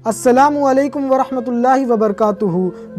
السلام علیکم ورحمۃ اللہ وبرکاتہ۔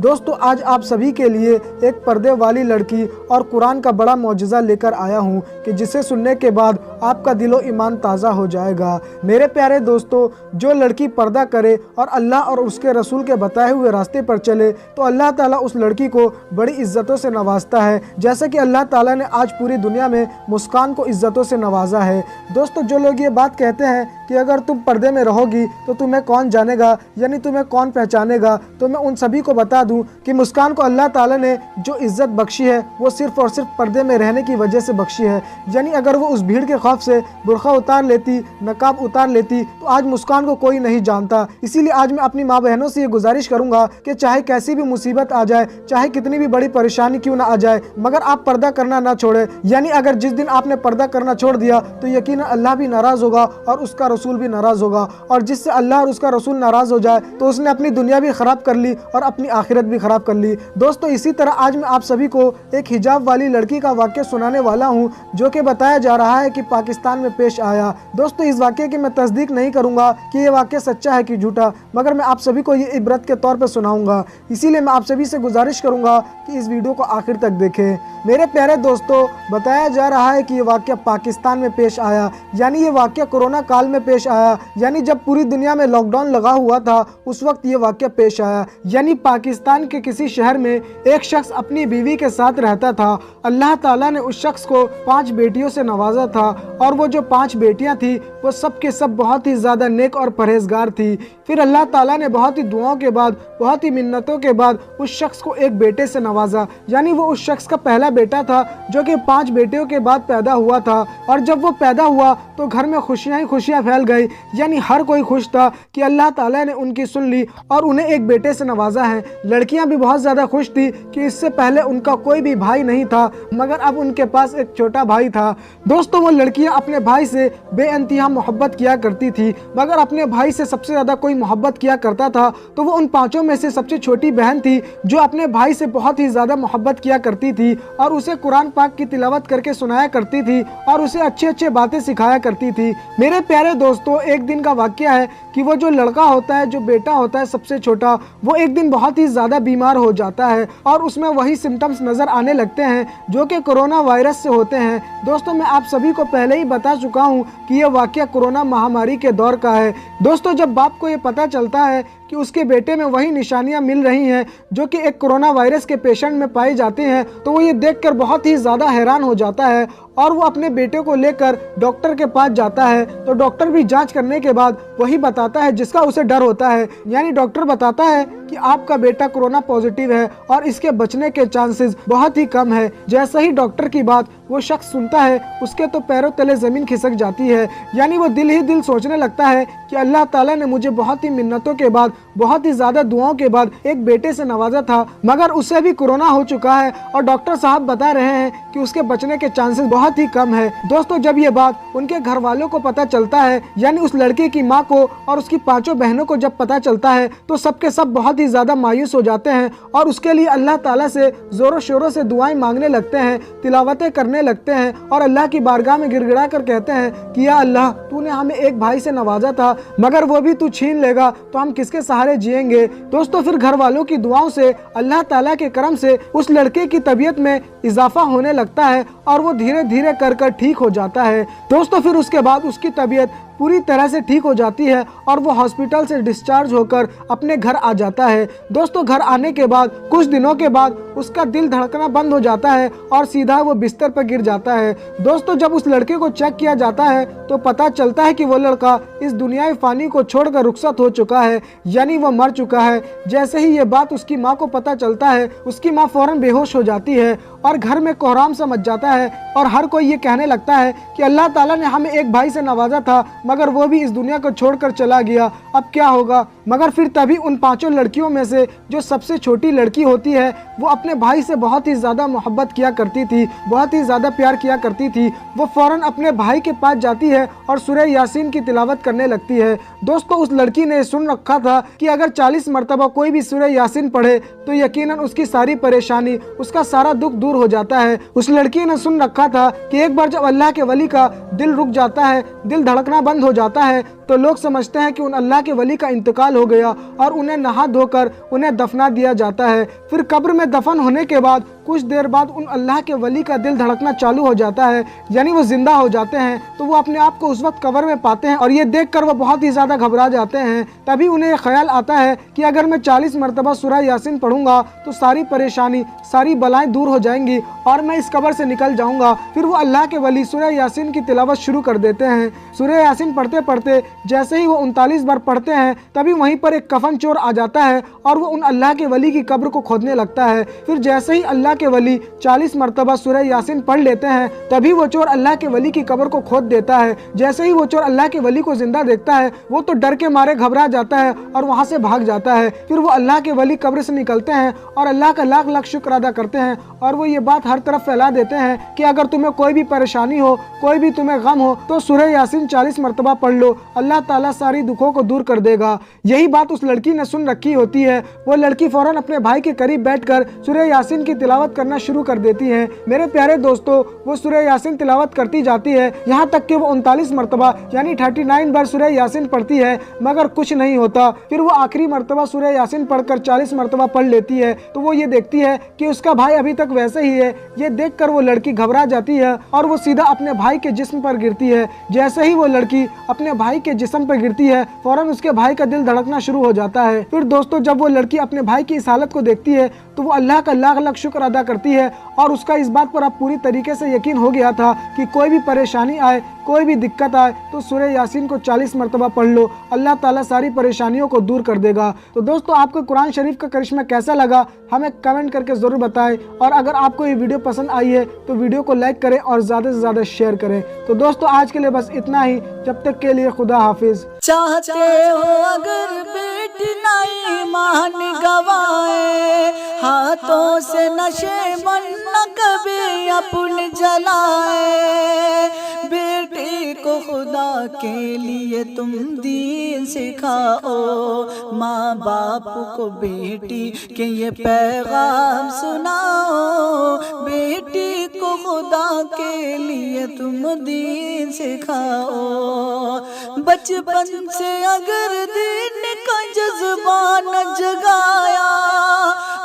دوستو، آج آپ سبھی کے لیے ایک پردے والی لڑکی اور قرآن کا بڑا معجزہ لے کر آیا ہوں کہ جسے سننے کے بعد آپ کا دل و ایمان تازہ ہو جائے گا۔ میرے پیارے دوستو، جو لڑکی پردہ کرے اور اللہ اور اس کے رسول کے بتائے ہوئے راستے پر چلے تو اللہ تعالیٰ اس لڑکی کو بڑی عزتوں سے نوازتا ہے، جیسے کہ اللہ تعالیٰ نے آج پوری دنیا میں مسکان کو عزتوں سے نوازا ہے۔ دوستو، جو لوگ یہ بات کہتے ہیں کہ اگر تم پردے میں رہو گی تو تمہیں کون جانے گا، یعنی تمہیں کون پہچانے گا، تو میں ان سبھی کو بتا دوں کہ مسکان کو اللہ تعالیٰ نے جو عزت بخشی ہے وہ صرف اور صرف پردے میں رہنے کی وجہ سے بخشی ہے۔ یعنی اگر وہ اس بھیڑ کے خوف سے برقع اتار لیتی، نقاب اتار لیتی، تو آج مسکان کو کوئی نہیں جانتا۔ اسی لیے آج میں اپنی ماں بہنوں سے یہ گزارش کروں گا کہ چاہے کیسی بھی مصیبت آ جائے، چاہے کتنی بھی بڑی پریشانی کیوں نہ آ جائے، مگر آپ پردہ کرنا نہ چھوڑیں۔ یعنی اگر جس دن آپ نے پردہ کرنا چھوڑ دیا تو یقیناً اللہ بھی ناراض ہوگا اور اس کا رسول بھی ناراض ہوگا، اور جس سے اللہ اور اس کا رسول ناراض ہو جائے تو اس نے اپنی دنیا بھی خراب کر لی اور اپنی آخرت بھی خراب کر لی۔ دوستو، اسی طرح آج میں آپ سبھی کو ایک حجاب والی لڑکی کا واقعہ سنانے والا ہوں جو کہ بتایا جا رہا ہے کہ پاکستان میں پیش آیا۔ دوستو، اس واقعے کی میں تصدیق نہیں کروں گا کہ یہ واقعہ سچا ہے کہ جھوٹا، مگر میں آپ سبھی کو یہ عبرت کے طور پر سناؤں گا۔ اسی لیے میں آپ سبھی سے گزارش کروں گا کہ اس ویڈیو کو آخر تک دیکھیں۔ میرے پیارے دوستو، بتایا جا رہا ہے کہ یہ واقعہ پاکستان میں پیش آیا، یعنی یہ واقعہ کورونا کال میں پیش آیا، یعنی جب پوری دنیا میں لاک ڈاؤن لگا ہوا تھا اس وقت یہ واقعہ پیش آیا۔ یعنی پاکستان کے کسی شہر میں ایک شخص اپنی بیوی کے ساتھ رہتا تھا۔ اللہ تعالیٰ نے اس شخص کو 5 بیٹیوں سے نوازا تھا، اور وہ جو 5 بیٹیاں تھیں وہ سب کے سب بہت ہی زیادہ نیک اور پرہیزگار تھی۔ پھر اللہ تعالیٰ نے بہت ہی دعاؤں کے بعد، بہت ہی منتوں کے بعد اس شخص کو ایک بیٹے سے نوازا۔ یعنی وہ اس شخص کا پہلا بیٹا تھا جو کہ 5 بیٹیوں کے بعد پیدا ہوا تھا، اور جب وہ پیدا ہوا تو گھر میں خوشیاں ہی خوشیاں پھیل گئی۔ یعنی ہر کوئی خوش تھا کہ اللہ تعالیٰ نے ان کی سن لی اور انہیں ایک بیٹے سے نوازا ہے۔ لڑکیاں بھی بہت زیادہ خوش تھی کہ اس سے پہلے ان کا کوئی بھی بھائی نہیں تھا، مگر اب ان کے پاس ایک چھوٹا بھائی تھا۔ دوستو، وہ لڑکیاں اپنے بھائی سے بے انتہا محبت کیا کرتی تھی، مگر اپنے بھائی سے سب سے زیادہ کوئی محبت کیا کرتا تھا تو وہ ان 5 میں سے سب سے چھوٹی بہن تھی جو اپنے بھائی سے بہت ہی زیادہ محبت کیا کرتی تھی، اور اسے قرآن پاک کی تلاوت کر کے سنایا کرتی تھی اور اسے اچھے اچھے باتیں سکھایا کرتی تھی۔ میرے پیارے دوستو، ایک دن کا واقعہ ہے کہ وہ جو لڑکا ہوتا ہے، جو بیٹا ہوتا ہے سب سے چھوٹا، وہ ایک دن بہت ہی زیادہ بیمار ہو جاتا ہے اور اس میں وہی سمٹمز نظر آنے لگتے ہیں جو کہ کورونا وائرس سے ہوتے ہیں۔ دوستو، میں آپ سبھی کو پہلے ہی بتا چکا ہوں کہ یہ واقعہ کورونا مہاماری کے دور کا ہے۔ دوستو، جب باپ کو یہ پتہ چلتا ہے کہ اس کے بیٹے میں وہی نشانیاں مل رہی ہیں جو کہ ایک کورونا وائرس کے پیشنٹ میں پائی جاتی ہیں تو وہ یہ دیکھ کر بہت ہی زیادہ حیران ہو جاتا ہے، اور وہ اپنے بیٹے کو لے کر ڈاکٹر کے پاس جاتا ہے تو ڈاکٹر بھی جانچ کرنے کے بعد وہی بتاتا ہے جس کا اسے ڈر ہوتا ہے۔ یعنی ڈاکٹر بتاتا ہے کہ آپ کا بیٹا کورونا پازیٹیو ہے اور اس کے بچنے کے چانسز بہت ہی کم ہے۔ جیسے ہی ڈاکٹر کی بات وہ شخص سنتا ہے اس کے تو پیروں تلے زمین کھسک جاتی ہے۔ یعنی وہ دل ہی دل سوچنے لگتا ہے کہ اللہ تعالیٰ نے مجھے بہت ہی منتوں کے بعد، بہت ہی زیادہ دعاؤں کے بعد ایک بیٹے سے نوازا تھا، مگر اسے بھی کورونا ہو چکا ہے اور ڈاکٹر صاحب بتا رہے ہیں کہ اس کے بچنے کے چانسز بہت ہی کم ہے۔ دوستو، جب یہ بات ان کے گھر والوں کو پتہ چلتا ہے، یعنی اس لڑکے کی ماں کو اور اس کی 5 بہنوں کو جب پتہ چلتا ہے تو سب کے سب بہت ہی زیادہ مایوس ہو جاتے ہیں اور اس کے لیے اللہ تعالیٰ سے زور و شوروں سے دعائیں مانگنے لگتے ہیں، تلاوتیں کرنے لگتے ہیں اور اللہ کی بارگاہ میں گر گڑا کر کہتے ہیں کہ یا اللہ، تو نے ہمیں ایک بھائی سے نوازا تھا، مگر وہ بھی تو چھین لے گا تو ہم کس کے سہارے جئیں گے۔ دوستو، پھر گھر والوں کی دعاؤں سے، اللہ تعالیٰ کے کرم سے اس لڑکے کی طبیعت میں اضافہ ہونے لگتا ہے اور وہ دھیرے دھیرے کر ٹھیک ہو جاتا ہے۔ دوستو، پھر اس کے بعد اس کی طبیعت پوری طرح سے ٹھیک ہو جاتی ہے اور وہ ہاسپٹل سے ڈسچارج ہو کر اپنے گھر آ جاتا ہے۔ دوستو، گھر آنے کے بعد کچھ دنوں کے بعد اس کا دل دھڑکنا بند ہو جاتا ہے اور سیدھا وہ بستر پر گر جاتا ہے۔ دوستو، جب اس لڑکے کو چیک کیا جاتا ہے تو پتہ چلتا ہے کہ وہ لڑکا اس دنیائے فانی کو چھوڑ کر رخصت ہو چکا ہے، یعنی وہ مر چکا ہے۔ جیسے ہی یہ بات اس کی ماں کو پتہ چلتا ہے، اس کی ماں فوراً بے ہوش ہو جاتی ہے اور گھر میں کوہرام سا مچ جاتا ہے اور ہر کوئی یہ کہنے لگتا ہے کہ اللہ تعالیٰ نے ہمیں ایک بھائی سے نوازا تھا مگر وہ بھی اس دنیا کو چھوڑ کر چلا گیا، اب کیا ہوگا۔ مگر پھر تبھی ان 5 لڑکیوں میں سے جو سب سے چھوٹی لڑکی ہوتی ہے وہ اپنے بھائی سے بہت ہی زیادہ محبت کیا کرتی تھی، بہت ہی زیادہ پیار کیا کرتی تھی۔ وہ فوراً اپنے بھائی کے پاس جاتی ہے اور سورہ یاسین کی تلاوت کرنے لگتی ہے۔ دوستو، اس لڑکی نے سن رکھا تھا کہ اگر 40 مرتبہ کوئی بھی سورہ یاسین پڑھے تو یقیناً اس کی ساری پریشانی، اس کا سارا دکھ دور ہو جاتا ہے۔ اس لڑکی نے سن رکھا تھا کہ ایک بار جب اللہ کے ولی کا دل رک جاتا ہے، دل دھڑکنا بند بند ہو جاتا ہے تو لوگ سمجھتے ہیں کہ ان اللہ کے ولی کا انتقال ہو گیا اور انہیں نہا دھو کر انہیں دفنا دیا جاتا ہے۔ پھر قبر میں دفن ہونے کے بعد کچھ دیر بعد ان اللہ کے ولی کا دل دھڑکنا چالو ہو جاتا ہے، یعنی وہ زندہ ہو جاتے ہیں، تو وہ اپنے آپ کو اس وقت قبر میں پاتے ہیں اور یہ دیکھ کر وہ بہت ہی زیادہ گھبرا جاتے ہیں۔ تبھی انہیں یہ خیال آتا ہے کہ اگر میں 40 مرتبہ سورہ یاسین پڑھوں گا تو ساری پریشانی، ساری بلائیں دور ہو جائیں گی اور میں اس قبر سے نکل جاؤں گا۔ پھر وہ اللہ کے ولی سورہ یاسین کی تلاوت شروع کر دیتے ہیں۔ سورہ یاسین پڑھتے پڑھتے جیسے ہی وہ 39 بار پڑھتے ہیں تبھی وہیں پر ایک کفن چور آ جاتا ہے اور وہ ان اللہ کے ولی کی قبر کو کھودنے لگتا ہے۔ پھر جیسے ہی اللہ کے ولی 40 مرتبہ سورہ یاسین پڑھ لیتے ہیں تبھی وہ چور اللہ کے ولی کی قبر کو کھود دیتا ہے۔ جیسے ہی وہ چور اللہ کے ولی کو زندہ دیکھتا ہے وہ تو ڈر کے مارے گھبرا جاتا ہے اور وہاں سے بھاگ جاتا ہے۔ پھر وہ اللہ کے ولی قبر سے نکلتے ہیں اور اللہ کا لاکھ لاکھ شکر ادا کرتے ہیں اور وہ یہ بات ہر طرف پھیلا دیتے ہیں کہ اگر تمہیں کوئی بھی پریشانی ہو، کوئی بھی تمہیں غم ہو تو سورہ یاسین 40 مرتبہ پڑھ لو، اللہ تعالیٰ ساری دکھوں کو دور کر دے گا۔ یہی بات اس لڑکی نے سن رکھی ہوتی ہے۔ وہ لڑکی فوراً اپنے بھائی کے قریب بیٹھ کر سورہ یاسین کی تلاوت کرنا شروع کر دیتی ہے۔ میرے پیارے دوستو، وہ سورہ یاسین تلاوت کرتی جاتی ہے یہاں تک کہ وہ 39 مرتبہ یعنی 39 بار سورہ یاسین پڑھتی ہے مگر کچھ نہیں ہوتا۔ پھر وہ آخری مرتبہ سورہ یاسین پڑھ کر 40 مرتبہ پڑھ لیتی ہے تو وہ یہ دیکھتی ہے کہ اس کا بھائی ابھی تک ویسے ہی ہے۔ یہ دیکھ کر وہ لڑکی گھبرا جاتی ہے اور وہ سیدھا اپنے بھائی کے جسم پر گرتی ہے۔ جیسے ہی وہ لڑکی اپنے بھائی کے جسم پر گرتی ہے فوراً اس کے بھائی کا دل دھڑکنا شروع ہو جاتا ہے۔ پھر دوستو، جب وہ لڑکی اپنے بھائی کی اس حالت کو دیکھتی ہے تو وہ اللہ کا لاکھ لاکھ شکر ادا کرتی ہے اور اس کا اس بات پر اب پوری طریقے سے یقین ہو گیا تھا کہ کوئی بھی پریشانی آئے، کوئی بھی دقت آئے تو سورہ یاسین کو 40 مرتبہ پڑھ لو، اللہ تعالیٰ ساری پریشانیوں کو دور کر دے گا۔ تو دوستو، آپ کو قرآن شریف کا کرشمہ کیسا لگا ہمیں کمنٹ کر کے ضرور بتائیں، اور اگر آپ کو یہ ویڈیو پسند آئی ہے تو ویڈیو کو لائک کریں اور زیادہ سے زیادہ شیئر کریں۔ تو دوستو، آج کے لیے بس اتنا ہی، جب تک کے لیے خدا حافظ۔ چاہتے ہو اگر بیٹی نہ ایمان گوائے، ہاتھوں سے نشے بن نہ کبھی اپن جلائے، بیٹی کو خدا کے لیے تم دین سکھاؤ، ماں باپ کو بیٹی کے یہ پیغام سناؤ، بیٹی کو خدا کے لیے تم دین سکھاؤ، بچپن سے اگر دین کا جذبہ نہ جگایا،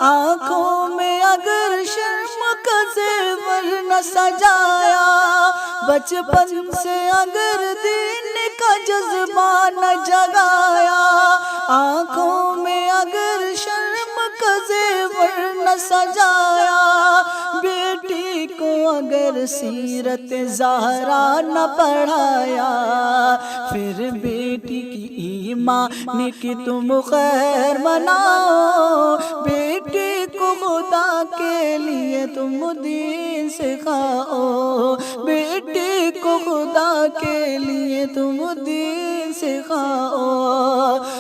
آنکھوں میں اگر شرم کا زیور نہ سجایا، بچپن سے اگر دین کا جذبہ نہ جگایا، آنکھوں میں اگر شرم کا زیور نہ سجایا، بیٹی کو اگر سیرت زہرا نہ پڑھایا، پھر بیٹی کی ایمان کی تم خیر مناؤ، بیٹی کو خدا کے لیے تم دین سکھاؤ، بیٹی کو خدا کے لیے تم دین سکھاؤ۔